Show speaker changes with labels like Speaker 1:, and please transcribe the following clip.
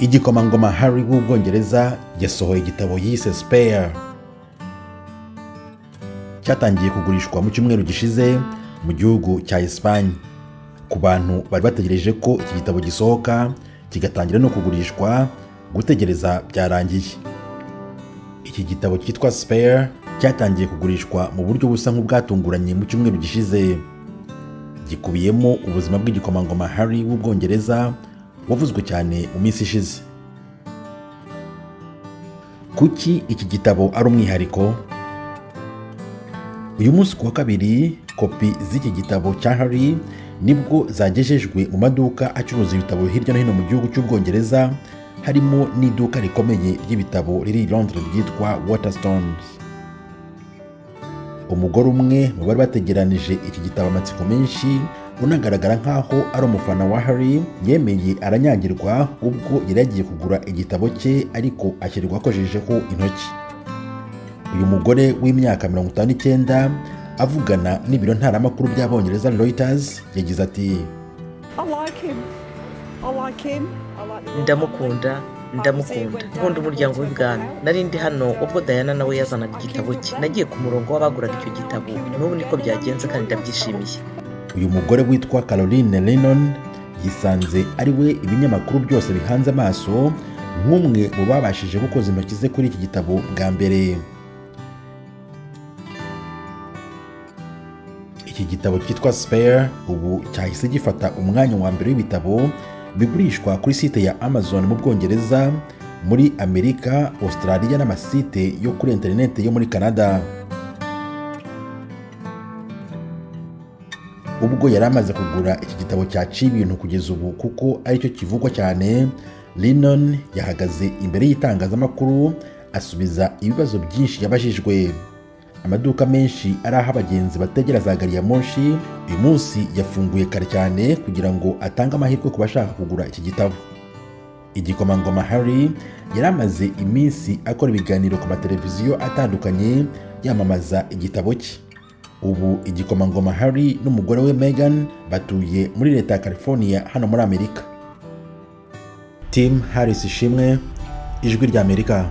Speaker 1: Igikomangoma Harry w'Ubwongereza yasohoye igitabo yise Spare. Cyatangiye kugurishwa mu cyumweru gishize mu gihugu cya Espagne. Ku bantu bari bategereje ko iki gitabo gisohoka kigatangira no kugurishwa, gutegereza byarangiye. Iki gitabo cyitwa Spare cyatangiye kugurishwa mu buryo busa nk'ubwatunguranye mu cyumweru gishize. Gikubiyemo ubuzima bw'igikomangoma Harry w'Ubwongereza wavuzwe cyane mu minsi ishize. Kuki iki gitabo ari umwihariko? Uyu munsi kuwa kabiri, kopi z'iki gitabo cya Harry nibwo zagejejwe mu maduka acuruza ibitabo hirya no hino mu gihugu cy'Ubwongereza, harimo n'iduka rikomeye ry'ibitabo riri i Londres ryitwa Waterstones. Umugore umwe mu bari bategeranije iki gitabo amatsiko menshi, unagaragara nkaho ari umufana wa Harry, yemeye aranyagirwa ubwo yari yagiye kugura igitabo cye ariko ashyirirwa akojejeho intoki. Uyu mugore w'imyaka 59 avugana n'ibiro ntaramakuru by'Abongereza Reuters yagize ati,
Speaker 2: ndamukunda nkunda umuryango w'ibwami. Nari ndi hano ubwo Diana nawe yazanaga igitabo cye. Nagiye ku murongo w'abaguraga icyo gitabo, n'ubu niko byagenze kandi ndabyishimiye.
Speaker 1: Uyu mugore witwa Caroline Lennon yisanze ari we ibinyamakuru byose bihanze amaso nk'umwe mu babashije gukoza intoki ze kuri iki gitabo bwa mbere. Iki gitabo cyitwa Spare ubu cyahise gifata umwanya wa mbere w'ibitabo bigurishwa kuri site ya Amazon mu Bwongereza, muri Amerika, Australia n'amasite yo kuri internet yo muri Canada. Ubwo yari amaze kugura iki gitabo cyaciye ibintu kugeza ubu kuko aricyo kivugwa cyane, Lennon yahagaze imbere y'itangazamakuru asubiza ibibazo byinshi yabajijwe. Amaduka menshi ari aho abagenzi bategera za gari ya moshi uyu munsi yafunguye kare cyane kugira ngo atange amahirwe ku bashaka kugura iki gitabo. Igikomangoma Harry yari amaze iminsi akora ibiganiro ku mateleviziyo atandukanye yamamaza igitabo cye. Ubu Igikomangoma Harry n'umugore we Meghan batuye muri leta ya California hano muri Amerika. Tim Harris Ishimwe, Ijwi ry'Amerika.